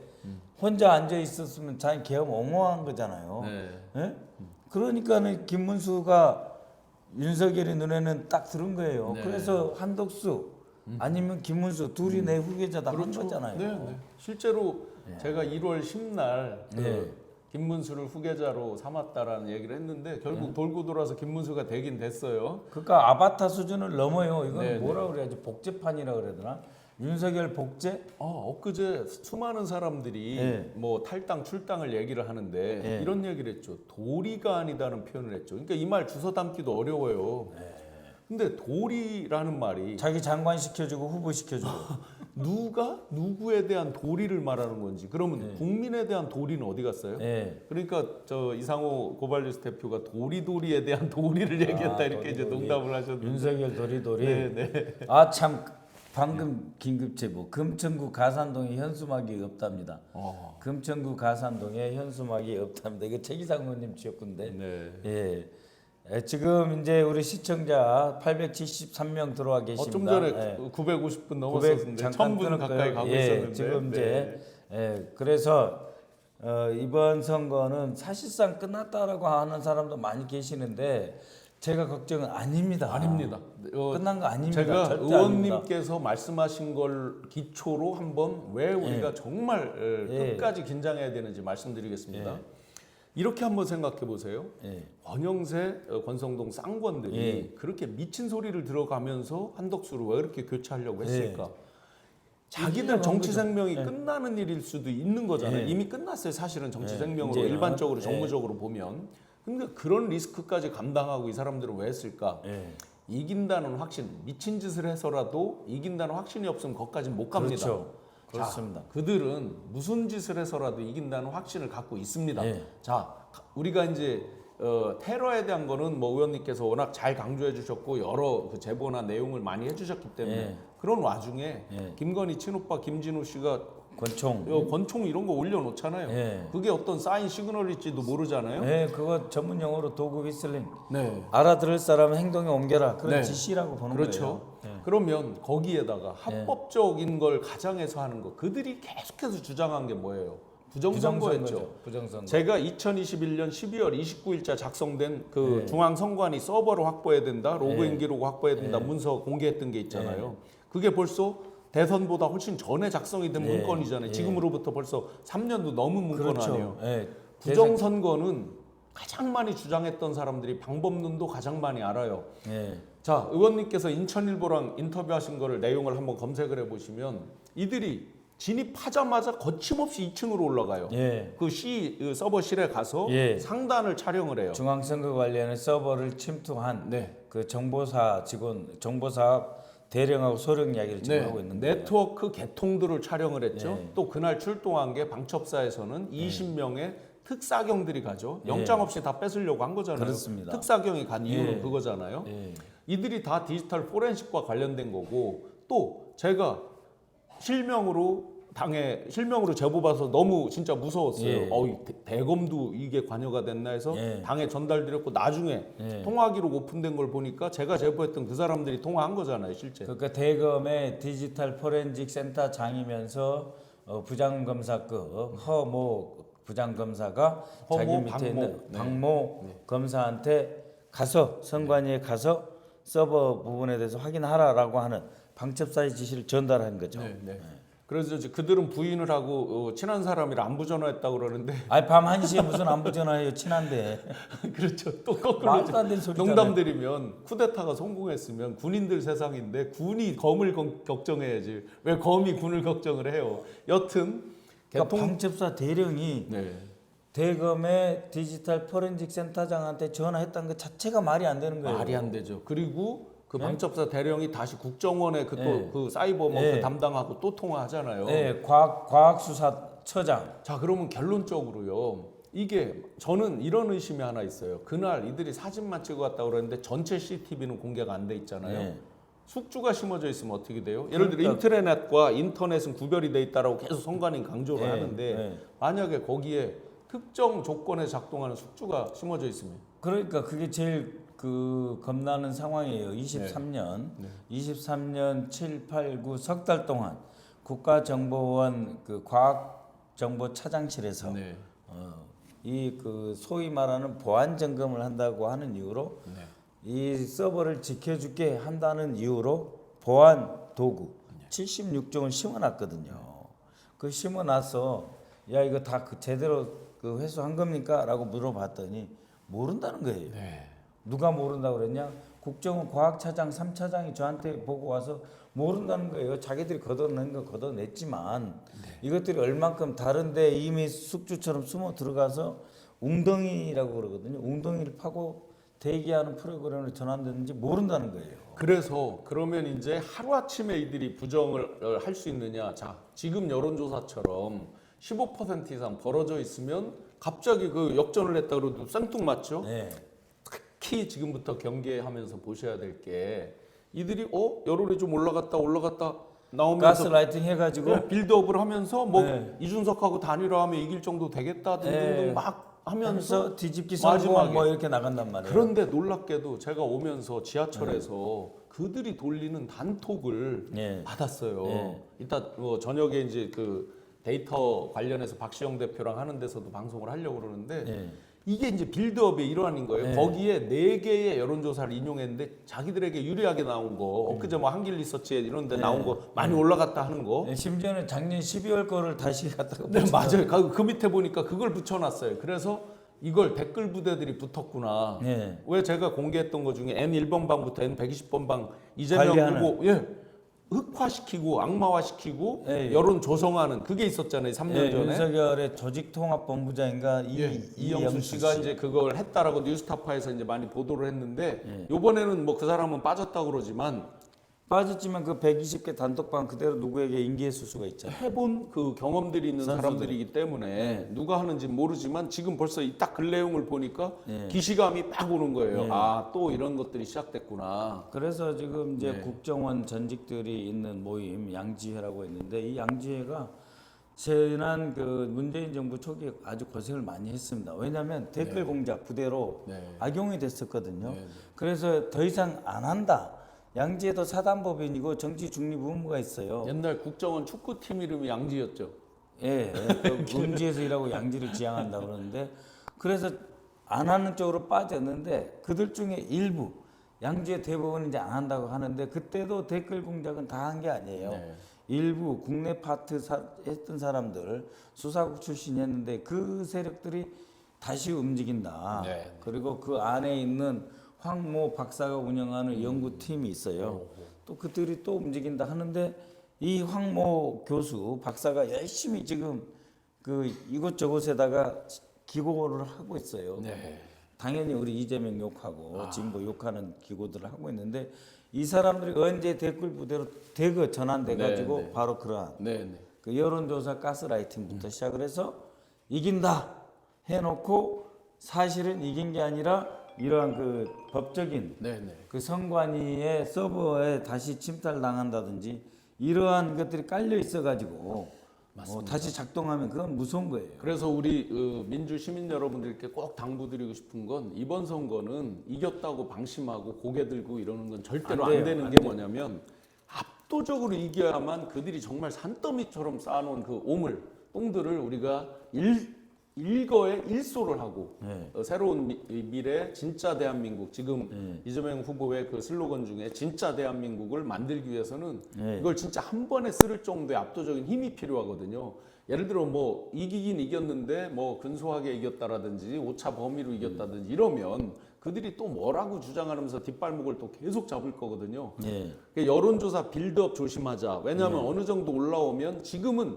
혼자 앉아 있었으면 자기 계엄 옹호한 거잖아요. 네. 예? 그러니까는 김문수가 윤석열의 눈에는 딱 들은 거예요. 네. 그래서 한덕수 아니면 김문수 둘이 내 후계자다 한 거잖아요. 네, 네. 실제로 제가 1월 10날 네. 김문수를 후계자로 삼았다라는 얘기를 했는데 결국 돌고 돌아서 김문수가 되긴 됐어요. 그러니까 아바타 수준을 넘어요. 이건 네, 뭐라 그래야지 복제판이라 그래야 되나? 윤석열 복제? 엊그제 수많은 사람들이 네. 뭐 탈당 출당을 얘기를 하는데 네. 이런 얘기를 했죠. 도리가 아니다는 표현을 했죠. 그러니까 이 말 주워 담기도 어려워요. 근데 도리라는 말이 자기 장관 시켜주고 후보 시켜주고. 누가 누구에 대한 도리를 말하는 건지. 그러면 국민에 대한 도리는 어디 갔어요? 네. 그러니까 저 이상호 고발뉴스 대표가 도리도리에 대한 도리를 얘기했다 이렇게 이제 도리도리. 농담을 하셨는데. 윤석열 도리도리. 네, 네. 아 참 방금 긴급 제보. 금천구 가산동에 현수막이 없답니다. 금천구 가산동에 현수막이 없답니다. 이거 최기상 의원님 지역구인데. 네. 예. 지금 이제 우리 시청자 873명 들어와 계십니다. 좀 전에 예. 950분 900 넘었었는데 잠깐 1000분 끊었고요. 가까이 가고 예, 있었는데 지금 이제 네. 그래서 이번 선거는 사실상 끝났다라고 하는 사람도 많이 계시는데 제가 걱정은 아닙니다. 아닙니다. 끝난 거 아닙니다. 제가 절대 의원님께서 말씀하신 걸 기초로 한번 왜 우리가 정말 예. 끝까지 긴장해야 되는지 말씀드리겠습니다. 예. 이렇게 한번 생각해 보세요. 예. 권영세, 권성동 쌍권들이 예. 그렇게 미친 소리를 들어가면서 한덕수를 왜 그렇게 교체하려고 예. 했을까? 자기들 이기려고 정치 한 거죠. 생명이 끝나는 일일 수도 있는 거잖아요. 예. 이미 끝났어요. 사실은 정치 예. 생명으로 이제는. 일반적으로 예. 정무적으로 보면. 근데 그런 리스크까지 감당하고 이 사람들은 왜 했을까? 예. 이긴다는 확신, 미친 짓을 해서라도 이긴다는 확신이 없으면 거기까지는 못 갑니다. 그렇죠. 그렇습니다. 자, 그들은 무슨 짓을 해서라도 이긴다는 확신을 갖고 있습니다. 예. 자, 우리가 이제 테러에 대한 거는 뭐 의원님께서 워낙 잘 강조해 주셨고 여러 그 제보나 내용을 많이 해주셨기 때문에 예. 그런 와중에 예. 김건희 친오빠 김진호 씨가 권총. 권총 이런 거 올려놓잖아요. 예. 그게 어떤 사인 시그널일지도 모르잖아요. 네, 그거 전문 용어로 도구 휘슬링. 네. 알아들을 사람은 행동에 옮겨라. 그런 네. 지시라고 보는 그렇죠. 거예요. 네. 그러면 거기에다가 합법적인 걸 가장해서 하는 거 그들이 계속해서 주장한 게 뭐예요? 부정선거였죠. 부정선거. 제가 2021년 12월 29일자 작성된 그 네. 중앙선관위 서버를 확보해야 된다, 로그인 네. 기록 확보해야 된다 문서 공개했던 게 있잖아요. 그게 벌써 대선보다 훨씬 전에 작성이 된 네. 문건이잖아요. 네. 지금으로부터 벌써 3년도 넘은 문건 그렇죠. 아니에요. 네. 부정선거는 가장 많이 주장했던 사람들이 방법론도 가장 많이 알아요. 네. 자, 의원님께서 인천일보랑 인터뷰하신 거를 내용을 한번 검색을 해보시면 이들이 진입하자마자 거침없이 2층으로 올라가요. 예. 그 서버실에 가서 예. 상단을 촬영을 해요. 중앙선거관리위원회 서버를 침투한 네. 그 정보사 직원, 정보사업 대령하고 소령 이야기를 지금 하고 있는 거예요. 네트워크 개통들을 촬영을 했죠. 네. 또 그날 출동한 게 방첩사에서는 20명의 특사경들이 가죠. 영장 없이 다 뺏으려고 한 거잖아요. 그렇습니다. 특사경이 간 이유는 예. 그거잖아요. 예. 이들이 다 디지털 포렌식과 관련된 거고 또 제가 실명으로 제보 받아서 너무 진짜 무서웠어요. 예. 대검도 이게 관여가 됐나 해서 예. 당에 전달드렸고 나중에 예. 통화 기록 오픈된 걸 보니까 제가 제보했던 그 사람들이 통화한 거잖아요, 실제. 그러니까 대검의 디지털 포렌식 센터장이면서 부장검사급 허모 부장검사가 자기 허모, 밑에 박모. 있는 네. 박모 검사한테 가서 선관위에 가서 서버 부분에 대해서 확인하라라고 하는 방첩사의 지시를 전달한 거죠. 네. 그래서 이제 그들은 부인을 하고 친한 사람이라 안부 전화했다고 그러는데 아니 밤 1시에 무슨 안부 전화해요. 친한데. 그렇죠. 또 거꾸로 말도 안 되는 소리잖아요. 농담드리면 쿠데타가 성공했으면 군인들 세상인데 군이 검을 걱정해야지 왜 검이 군을 걱정을 해요. 여튼 그러니까 방첩사 대령이 네. 대검의 디지털 포렌식 센터장한테 전화했다는 것 자체가 말이 안 되는 거예요. 말이 안 되죠. 그리고 그 방첩사 대령이 다시 국정원에 그 네. 또 그 사이버 뭐 네. 그 담당하고 또 통화하잖아요. 네, 과학수사처장. 자, 그러면 결론적으로요. 이게 저는 이런 의심이 하나 있어요. 그날 이들이 사진만 찍어갔다고 그러는데 전체 CCTV는 공개가 안 돼 있잖아요. 네. 숙주가 심어져 있으면 어떻게 돼요? 예를 들어 그러니까 인터넷은 구별이 돼 있다라고 계속 선관위 강조를 네, 하는데 네. 만약에 거기에 특정 조건에 작동하는 숙주가 심어져 있으면 그러니까 그게 제일 그 겁나는 상황이에요. 23년, 23년 7, 8, 9 석 달 동안 국가정보원 그 과학정보차장실에서 네. 이 그 소위 말하는 보안 점검을 한다고 하는 이유로 이 서버를 지켜주게 한다는 이유로 보안 도구 76종을 심어놨거든요. 그 심어놔서 야 이거 다 그 제대로 그 회수한 겁니까?라고 물어봤더니 모른다는 거예요. 네. 누가 모른다고 그랬냐? 국정원 과학차장 3차장이 저한테 보고 와서 모른다는 거예요. 자기들이 걷어낸 거 걷어냈지만 이것들이 얼만큼 다른데 이미 숙주처럼 숨어 들어가서 웅덩이라고 그러거든요. 웅덩이를 파고 대기하는 프로그램을 전환됐는지 모른다는 거예요. 그래서 그러면 이제 하루아침에 이들이 부정을 할 수 있느냐? 자, 지금 여론조사처럼 15% 이상 벌어져 있으면 갑자기 그 역전을 했다 그래도 생뚱맞죠? 네. 특히 지금부터 경계하면서 보셔야 될 게 이들이 여론이 좀 올라갔다 나오면서 가스라이팅 해가지고 빌드업을 하면서 뭐 네. 이준석하고 단일화하면 이길 정도 되겠다 등등등 네. 막 하면서 하면서 뒤집기 성공 마지막에. 뭐 이렇게 나간단 말이에요. 그런데 놀랍게도 제가 오면서 지하철에서 그들이 돌리는 단톡을 네. 받았어요. 네. 이따 저녁에 이제 그 데이터 관련해서 박시영 대표랑 하는 데서도 방송을 하려고 그러는데 네. 이게 이제 빌드업의 일환인 거예요. 네. 거기에 4개의 여론조사를 인용했는데 자기들에게 유리하게 나온 거 엊그제 뭐 한길 리서치에 이런 데 나온 거 많이 올라갔다 하는 거. 네, 심지어는 작년 12월 거를 다시 갖다가 네, 맞아요. 그 밑에 보니까 그걸 붙여놨어요. 그래서 이걸 댓글 부대들이 붙었구나. 네. 왜 제가 공개했던 것 중에 N1번 방부터 N120번 방 이재명 관리하는. 후보 흑화시키고 악마화시키고 예. 여론 조성하는 그게 있었잖아요. 3년 네, 전에. 윤석열의 조직통합본부장인가 이영수 씨가 이제 그걸 했다라고 뉴스타파에서 이제 많이 보도를 했는데 이번에는 뭐 그 사람은 빠졌다고 그러지만 빠졌지만 그 120개 단톡방 그대로 누구에게 인계했을 수가 있잖아요. 해본 그 경험들이 있는 선수들. 사람들이기 때문에 누가 하는지 모르지만 지금 벌써 딱 그 내용을 보니까 네. 기시감이 빡 오는 거예요. 네. 또 이런 것들이 시작됐구나. 그래서 지금 이제 네. 국정원 전직들이 있는 모임 양지회라고 했는데 이 양지회가 지난 그 문재인 정부 초기에 아주 고생을 많이 했습니다. 왜냐하면 댓글 공작 부대로 네. 악용이 됐었거든요. 네. 그래서 더 이상 안 한다. 양지회도 사단법인이고 정치 중립 의무가 있어요. 옛날 국정원 축구팀 이름이 양지였죠. 예, 그 음지에서 일하고 양지를 지향한다 그러는데 그래서 안 하는 쪽으로 빠졌는데 그들 중에 일부 양지의 대부분 이제 안 한다고 하는데 그때도 댓글 공작은 다 한 게 아니에요. 네. 일부 국내 파트 했던 사람들 수사국 출신이었는데 그 세력들이 다시 움직인다. 네. 그리고 그 안에 있는 황모 박사가 운영하는 연구팀이 있어요. 또 그들이 또 움직인다 하는데 이 황모 교수 박사가 열심히 지금 그 이곳저곳에다가 기고를 하고 있어요. 네. 당연히 우리 이재명 욕하고 진보 욕하는 기고들을 하고 있는데 이 사람들이 언제 댓글 부대로 대거 전환돼 가지고 네, 네. 바로 그러한 네, 네. 그 여론조사 가스라이팅부터 시작을 해서 이긴다 해놓고 사실은 이긴 게 아니라 이러한 그 법적인 네, 네. 그 선관위의 서버에 다시 침탈 당한다든지 이러한 것들이 깔려 있어 가지고 다시 작동하면 그건 무서운 거예요. 그래서 우리 민주 시민 여러분들께 꼭 당부드리고 싶은 건 이번 선거는 이겼다고 방심하고 고개 들고 이러는 건 절대로 안 돼요. 안 되는 안 게 돼요. 뭐냐면 압도적으로 이겨야만 그들이 정말 산더미처럼 쌓아놓은 그 오물, 똥들을 우리가 일거에 일소를 하고 네. 새로운 미래 진짜 대한민국 지금 이재명 후보의 그 슬로건 중에 진짜 대한민국을 만들기 위해서는 네. 이걸 진짜 한 번에 쓸 정도의 압도적인 힘이 필요하거든요. 예를 들어 뭐 이기긴 이겼는데 뭐 근소하게 이겼다라든지 오차 범위로 이겼다든지 이러면 그들이 또 뭐라고 주장하면서 뒷발목을 또 계속 잡을 거거든요. 예. 그러니까 여론조사 빌드업 조심하자. 왜냐하면 어느 정도 올라오면 지금은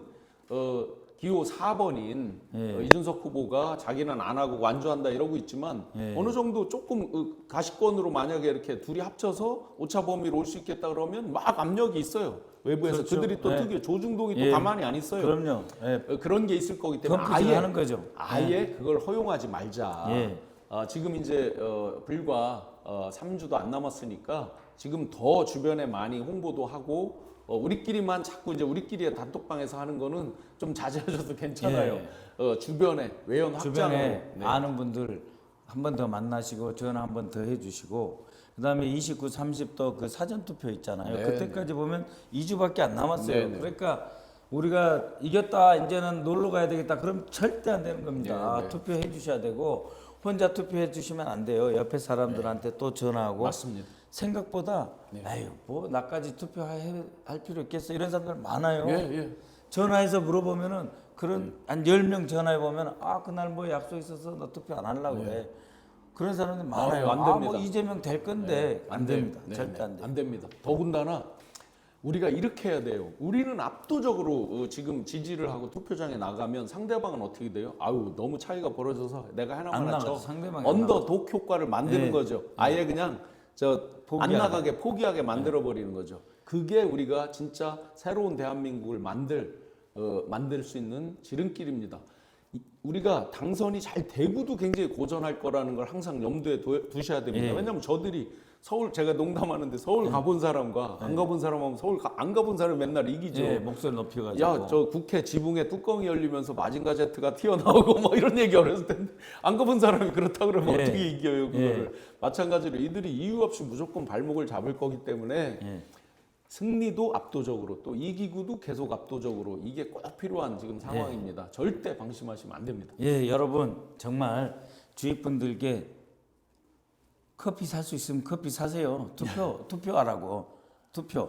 기호 4번인 이준석 후보가 자기는 안 하고 완주한다 이러고 있지만 어느 정도 조금 가시권으로 만약에 이렇게 둘이 합쳐서 오차 범위로 올 수 있겠다 그러면 막 압력이 있어요. 외부에서 그렇죠. 그들이 또 특유의 조중동이 또 예. 가만히 안 있어요. 그럼요. 예. 그런 게 있을 거기 때문에 컴퓨터 하는 거죠. 아예 그걸 허용하지 말자. 예. 지금 이제 불과 3주도 안 남았으니까 지금 더 주변에 많이 홍보도 하고 우리끼리만 자꾸 이제 우리끼리 단톡방에서 하는 거는 좀 자제하셔도 괜찮아요. 주변에 외연 확장으로 주변에 네. 아는 분들 한 번 더 만나시고 전화 한 번 더 해주시고 그다음에 29, 30도 그 사전 투표 있잖아요. 네, 그때까지 보면 2주밖에 안 남았어요. 네, 네. 그러니까 우리가 이겼다 이제는 놀러 가야 되겠다. 그럼 절대 안 되는 겁니다. 네, 네. 투표해 주셔야 되고 혼자 투표해 주시면 안 돼요. 옆에 사람들한테 또 전화하고 맞습니다. 생각보다 아유 뭐 나까지 투표할 필요 있겠어 이런 사람들 많아요. 예, 예. 전화해서 물어보면은 그런 한 10명 전화해 보면 아 그날 뭐 약속 있어서 너 투표 안 하려고 그래. 그런 사람들 많아요. 안 아 됩니다. 뭐 이재명 될 건데 안 됩니다. 네, 절대 네. 안 돼요. 안 됩니다. 더군다나 우리가 이렇게 해야 돼요. 우리는 압도적으로 지금 지지를 하고 투표장에 나가면 상대방은 어떻게 돼요? 아유 너무 차이가 벌어져서 내가 안 하나만 나가죠. 쳐. 상대방이 안 언더독 효과를 만드는 네. 거죠. 아예 그냥 안 포기하게. 나가게 포기하게 만들어 버리는 거죠. 그게 우리가 진짜 새로운 대한민국을 만들 수 있는 지름길입니다. 우리가 당선이 잘 되고도 굉장히 고전할 거라는 걸 항상 염두에 두셔야 됩니다. 예. 왜냐하면 저들이 서울 제가 농담하는데 서울 가본 사람과 안 가본 사람하면 안 가본 사람이 맨날 이기죠. 예, 목소리 높여가지고. 야, 저 국회 지붕에 뚜껑이 열리면서 마징가 제트가 튀어나오고 뭐 이런 얘기 어렸을 텐데 안 가본 사람이 그렇다 그러면 예. 어떻게 이겨요 그거를. 마찬가지로 이들이 이유 없이 무조건 발목을 잡을 거기 때문에 예. 승리도 압도적으로 또 이기고도 계속 압도적으로 이게 꼭 필요한 지금 상황입니다. 절대 방심하시면 안 됩니다. 예, 여러분 정말 주위 분들께 커피 살 수 있으면 커피 사세요. 투표하라고. 투표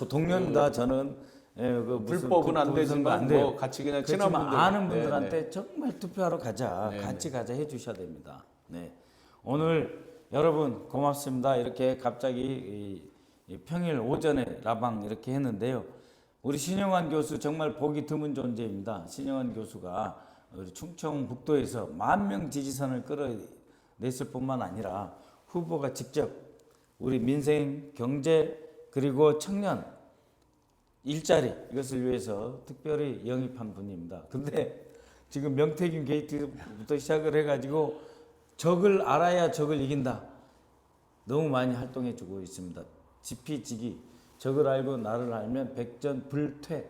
동료입니다. 저는 그 무슨 불법은 안 그런 거 되지만 돼요. 뭐 같이 그냥 친한 그렇지만 분들 아는 네, 분들한테 정말 투표하러 가자. 네, 같이 가자 해주셔야 됩니다. 네. 오늘 여러분 고맙습니다. 이렇게 갑자기 이 평일 오전에 라방 이렇게 했는데요. 우리 신영환 교수 정말 보기 드문 존재입니다. 신영환 교수가 우리 충청북도에서 10,000명 지지선을 끌어냈을 뿐만 아니라 후보가 직접 우리 민생, 경제 그리고 청년 일자리 이것을 위해서 특별히 영입한 분입니다. 근데 지금 명태균 게이트부터 시작을 해가지고 적을 알아야 적을 이긴다. 너무 많이 활동해주고 있습니다. 지피지기 적을 알고 나를 알면 백전불태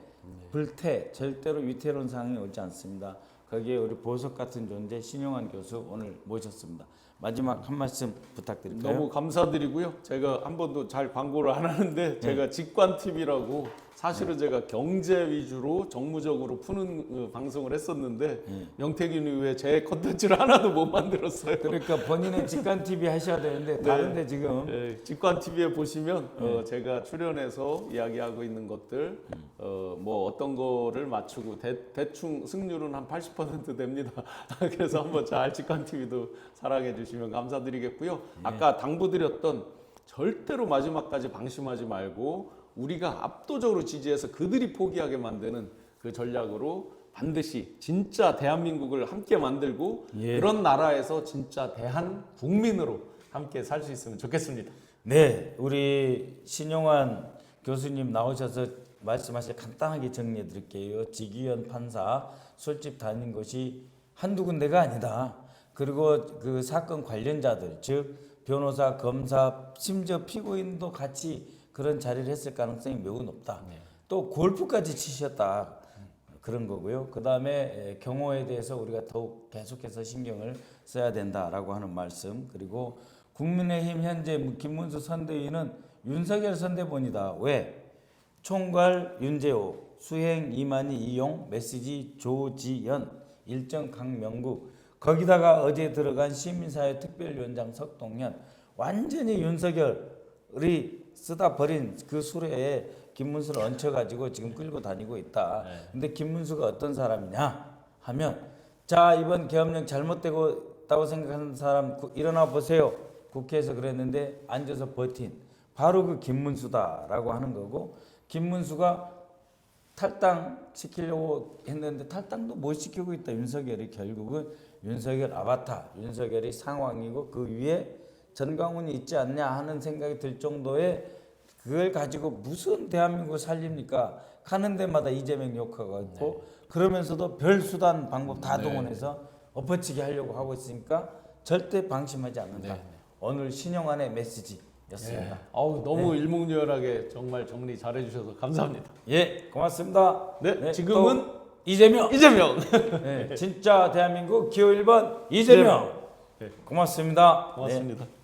절대로 위태로운 상황이 오지 않습니다. 거기에 우리 보석 같은 존재 신영환 교수 오늘 모셨습니다. 마지막 한 말씀 부탁드릴까요? 너무 감사드리고요. 제가 한 번도 잘 광고를 안 하는데 제가 직관TV라고 사실은 제가 경제 위주로 정무적으로 푸는 방송을 했었는데 명태균 이후에 제 컨텐츠를 하나도 못 만들었어요. 그러니까 본인의 직관 TV 하셔야 되는데 다른데 지금 네, 직관TV에 보시면 제가 출연해서 이야기하고 있는 것들 뭐 어떤 거를 맞추고 대충 승률은 한 80% 됩니다. 그래서 한번 잘 직관TV도 사랑해 주시면 감사드리겠고요. 아까 당부드렸던 절대로 마지막까지 방심하지 말고 우리가 압도적으로 지지해서 그들이 포기하게 만드는 그 전략으로 반드시 진짜 대한민국을 함께 만들고 예. 그런 나라에서 진짜 대한 국민으로 함께 살 수 있으면 좋겠습니다. 네, 우리 신용환 교수님 나오셔서 말씀하실 간단하게 정리해 드릴게요. 지기현 판사 술집 다닌 것이 한두 군데가 아니다. 그리고 그 사건 관련자들, 즉 변호사, 검사, 심지어 피고인도 같이 그런 자리를 했을 가능성이 매우 높다. 또 골프까지 치셨다. 그런 거고요. 그 다음에 경호에 대해서 우리가 더욱 계속해서 신경을 써야 된다라고 하는 말씀. 그리고 국민의힘 현재 김문수 선대위는 윤석열 선대본이다. 왜? 총괄 윤재호, 수행 이만희 이용, 메시지 조지연, 일정 강명국, 거기다가 어제 들어간 시민사회 특별위원장 석동현, 완전히 윤석열이 쓰다 버린 그 수레에 김문수를 얹혀가지고 지금 끌고 다니고 있다. 근데 김문수가 어떤 사람이냐 하면, 자, 이번 계엄령 잘못되고 생각하는 사람 일어나 보세요. 국회에서 그랬는데 앉아서 버틴 바로 그 김문수다라고 하는 거고, 김문수가 탈당시키려고 했는데 탈당도 못 시키고 있다. 윤석열이 결국은 윤석열 아바타, 윤석열의 상황이고 그 위에 전광훈이 있지 않냐 하는 생각이 들 정도의 그걸 가지고 무슨 대한민국을 살립니까? 가는 데마다 이재명 욕하고 있고 그러면서도 별 수단 방법 다 동원해서 엎어치기 하려고 하고 있으니까 절대 방심하지 않는다. 오늘 신용환의 메시지였습니다. 아우, 너무 일목요연하게 정말 정리 잘해주셔서 감사합니다. 예, 고맙습니다. 네, 지금은 이재명. 이재명. 진짜 대한민국 기호 1번 이재명. 네. 고맙습니다. 고맙습니다. 네.